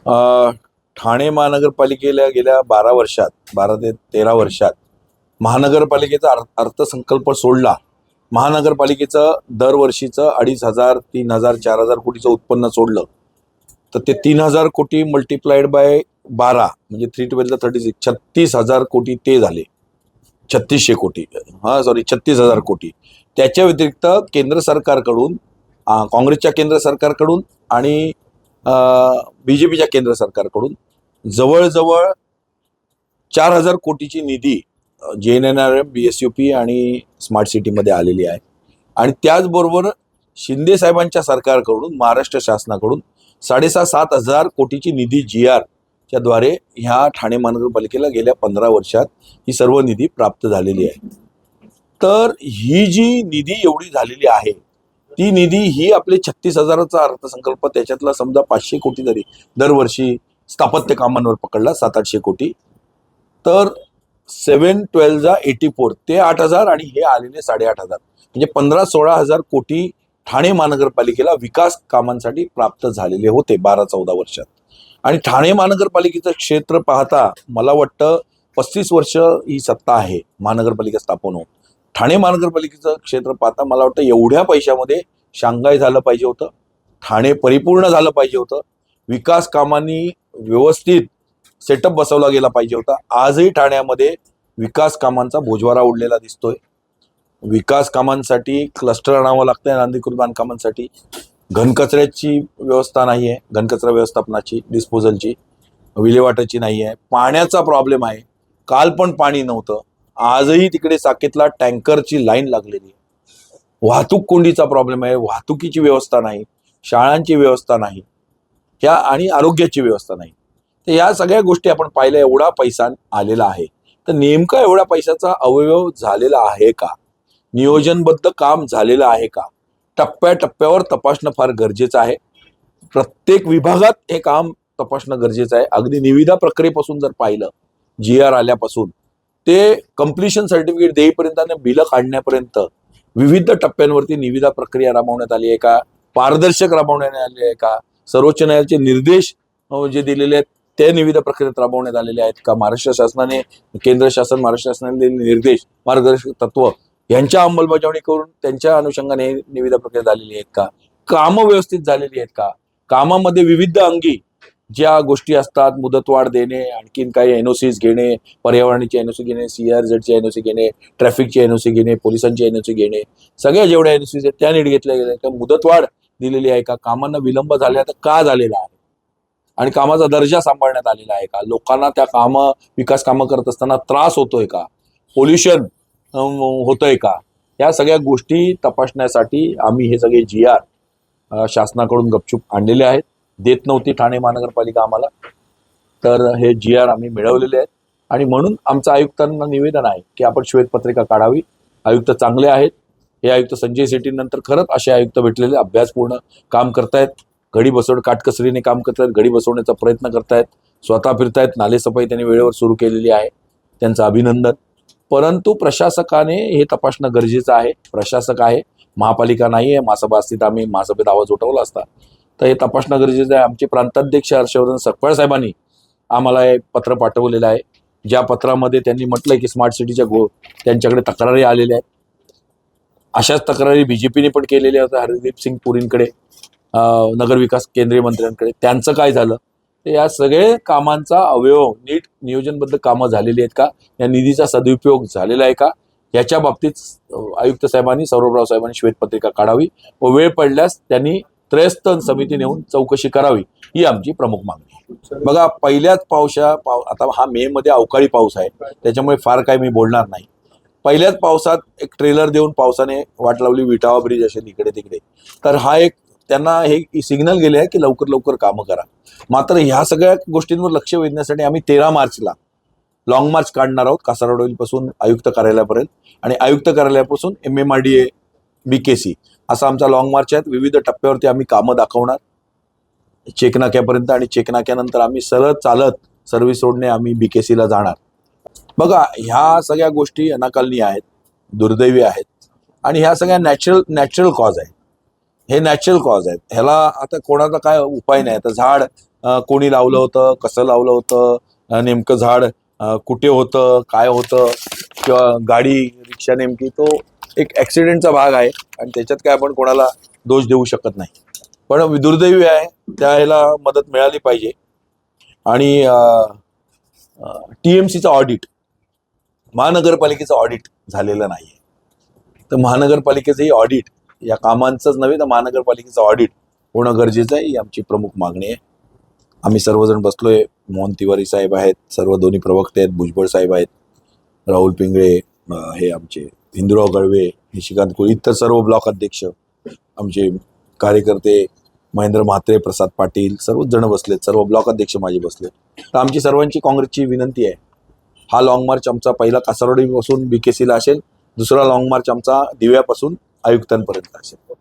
अ, ठाणे महानगरपालिकेला गेल्या 12 ते 13 वर्षात महानगरपालिकेचा अर्थसंकल्प सोडला. महानगरपालिकेचं दरवर्षीचं 2,500, 3,000, 4,000 कोटीचं उत्पन्न सोडलं तर ते 3,000 कोटी मल्टिप्लाइड बाय 12 म्हणजे 312 36 36,000 कोटी ते झाले. 3600 कोटी, हा सॉरी 36,000 कोटी. त्याच्या व्यतिरिक्त केंद्र सरकारकडून, काँग्रेसच्या केंद्र सरकारकडून आणि बीजेपीच्या केंद्र सरकारकडून जवळजवळ 4,000 कोटीची निधी JNNRM, BSUP आणि स्मार्ट सिटीमध्ये आलेली आहे. आणि त्याचबरोबर शिंदे साहेबांच्या सरकारकडून, महाराष्ट्र शासनाकडून 6,500-7,000 कोटीची निधी GR च्या द्वारे ह्या ठाणे महानगरपालिकेला गेल्या 15 वर्षात ही सर्व निधी प्राप्त झालेली आहे. तर ही जी निधी एवढी झालेली आहे, ती निधी ही आपले 36,000चा अर्थसंकल्प, त्याच्यातला समजा 500 कोटी जरी दरवर्षी स्थापत्य कामांवर पकडला, 700-800 कोटी, तर 712 84 ते 8,000 आणि हे आलेले 8,500 म्हणजे 15-16,000 कोटी ठाणे महानगरपालिकेला विकास कामांसाठी प्राप्त झालेले होते 12-14 वर्षात. आणि ठाणे महानगरपालिकेचं क्षेत्र पाहता मला वाटतं 35 वर्ष ही सत्ता आहे महानगरपालिका स्थापन होऊन. ठाणे महानगरपालिकेचं क्षेत्र पाहता मला वाटतं एवढ्या पैशामध्ये शांघाय झालं पाहिजे होतं, ठाणे परिपूर्ण झालं पाहिजे होतं, विकास कामांनी व्यवस्थित सेटअप बसवला गेला पाहिजे होता. आजही ठाण्यामध्ये विकास कामांचा बोजवारा उडलेला दिसतोय. विकास कामांसाठी क्लस्टर आणावं लागतंय, अनधिकृत बांधकामांसाठी. घनकचऱ्याची व्यवस्था नाही आहे, घनकचरा व्यवस्थापनाची, डिस्पोजलची, विल्हेवाटाची नाही आहे. पाण्याचा प्रॉब्लेम आहे, काल पण पाणी नव्हतं, आजही तिकडे साकेतला टँकरची लाईन लागलेली आहे. वाहतूक कोंडीचा प्रॉब्लेम आहे, वाहतुकीची व्यवस्था नाही, शाळांची व्यवस्था नाही, ह्या आणि आरोग्याची व्यवस्था नाही. तर या सगळ्या गोष्टी आपण पाहिल्या. एवढा पैसा आलेला आहे, तर नेमका एवढ्या पैशाचा अवयव झालेला आहे का, नियोजनबद्ध काम झालेलं आहे का, टप्प्याटप्प्यावर तपासणं फार गरजेचं आहे. प्रत्येक विभागात हे काम तपासणं गरजेचं आहे. अगदी निविदा प्रक्रियेपासून जर पाहिलं, GR आल्यापासून ते कम्प्लिशन सर्टिफिकेट देईपर्यंत आणि बिलं काढण्यापर्यंत विविध टप्प्यांवरती निविदा प्रक्रिया राबवण्यात आली आहे का, पारदर्शक राबवण्यात आली आहे का, सर्वोच्च न्यायालयाचे निर्देश जे दिलेले आहेत ते निविदा प्रक्रियेत राबवण्यात आलेले आहेत का, महाराष्ट्र शासनाने, केंद्र शासन, महाराष्ट्र शासनाने दिलेले निर्देश, मार्गदर्शक तत्व यांच्या अंमलबजावणी करून त्यांच्या अनुषंगाने निविदा प्रक्रिया झालेली आहेत का, कामं व्यवस्थित झालेली आहेत का, कामामध्ये विविध अंगी ज्या गोष्टी असतात, मुदतवाढ देणे, आणखीन काही NOCs घेणे, पर्यावरणाची NOC घेणे, CRZची NOC घेणे, ट्रॅफिकची NOC घेणे, पोलिसांची NOC घेणे, सगळ्या जेवढ्या NOCs आहेत त्या नीट घेतल्या गेल्या का, मुदतवाढ दिलेली आहे का, कामांना विलंब झाला तर का झालेला आहे, आणि कामाचा दर्जा सांभाळण्यात आलेला आहे का, लोकांना त्या विकास कामं करत असताना त्रास होतोय का, पोल्युशन होतंय का, या सगळ्या गोष्टी तपासण्यासाठी आम्ही हे सगळे GR शासनाकडून गपचूप आणलेले आहेत. देत नव्हती ठाणे महानगरपालिका आम्हाला, तर हे GR आम्ही मिळवलेले आहेत. आणि म्हणून आमचं आयुक्तांना निवेदन आहे की आपण श्वेतपत्रिका काढावी. आयुक्त चांगले आहेत. हे आयुक्त संजय सेठी नंतर खरंच असे आयुक्त भेटलेले, अभ्यासपूर्ण काम करतायत, घडी बसवणं, काटकसरीने काम करतायत, घडी बसवण्याचा प्रयत्न करतायत, स्वतः फिरतायत, नालेसफाई त्यांनी वेळेवर सुरू केलेली आहे, त्यांचं अभिनंदन. परंतु प्रशासकाने हे तपासणं गरजेचं आहे. प्रशासक आहे, महापालिका नाही आहे. महासभा असती तर आम्ही महासभेत आवाज उठवला असता. तर हे तपासणं गरजेचं आहे. आमचे प्रांताध्यक्ष हर्षवर्धन सकपाळ साहेबांनी आम्हाला हे पत्र पाठवलेलं आहे, ज्या पत्रामध्ये त्यांनी म्हटलंय की स्मार्ट सिटीच्या त्यांच्याकडे तक्रारी आलेल्या आहेत. अशाच तक्रारी BJPने पण केलेल्या होत्या हरदीप सिंग पुरींकडे, नगरविकास केंद्रीय मंत्र्यांकडे. त्यांचं काय झालं, तर या सगळे कामांचा अवयव नीट नियोजनबद्ध कामं झालेली आहेत का, या निधीचा सदुपयोग झालेला आहे का, याच्या बाबतीत आयुक्त साहेबांनी, सौरभराव साहेबांनी श्वेतपत्रिका काढावी व वेळ पडल्यास त्यांनी त्रयस्थ समिती नेऊन चौकशी करावी, ही आमची प्रमुख मागणी आहे. बघा, पहिल्याच आता हा मे मध्ये अवकाळी पाऊस आहे, त्याच्यामुळे फार काही मी बोलणार नाही. पहिल्याच पावसात एक ट्रेलर देऊन पावसाने वाट लावली, विटावा ब्रिज असेल इकडे तिकडे, तर हा एक त्यांना हे सिग्नल गेले आहे की लवकर लवकर कामं करा. मात्र ह्या सगळ्या गोष्टींवर लक्ष वेधण्यासाठी आम्ही 13 मार्चला लॉंग मार्च काढणार आहोत, कासारवाडीपासून आयुक्त कार्यालयापर्यंत, आणि आयुक्त कार्यालयापासून MMRDA BKC असा आमचा लॉंग मार्च आहे. विविध टप्प्यावरती आम्ही कामं दाखवणार चेकनाक्यापर्यंत, आणि चेकनाक्यानंतर आम्ही सरळ चालत सर्व्हिस रोडने आम्ही BKCला जाणार. बघा, ह्या सगळ्या गोष्टी अनाकलनीय आहेत, दुर्दैवी आहेत, आणि ह्या सगळ्या नॅचरल कॉज आहेत. हे नॅचरल कॉज आहेत, ह्याला आता कोणाचा काय उपाय नाही. आता झाड कोणी लावलं होतं, कसं लावलं होतं, नेमकं झाड कुठे होतं, काय होतं, किंवा गाडी रिक्षा नेमकी, तो एक ऍक्सिडेंटचा भाग आहे आणि त्याच्यात काय आपण कोणाला दोष देऊ शकत नाही. पण दुर्दैवी आहे, त्या ह्याला मदत मिळाली पाहिजे. आणि टीएमसीचं ऑडिट, महानगरपालिकेचं ऑडिट झालेलं नाहीये. तर महानगरपालिकेचंही ऑडिट, या कामांचंच नव्हे तर महानगरपालिकेचं ऑडिट होणं गरजेचं आहे, ही आमची प्रमुख मागणी आहे. आम्ही सर्वजण बसलोय. मोहन तिवारी साहेब आहेत, सर्व दोन्ही प्रवक्ते आहेत, भुजबळ साहेब आहेत, राहुल पिंगळे, हे आमचे हिंदुराव गळवे, निशिकांत कोळी, इतर सर्व ब्लॉक अध्यक्ष, आमचे कार्यकर्ते महेंद्र म्हात्रे, प्रसाद पाटील, सर्वच जण बसलेत, सर्व ब्लॉक अध्यक्ष माझे बसलेत. तर आमची सर्वांची काँग्रेसची विनंती आहे, हा लॉंग मार्च आमचा पहिला कासारवाडीपासून BKC ला असेल, दुसरा लॉंग मार्च आमचा दिव्यापासून आयुक्तांपर्यंत असेल.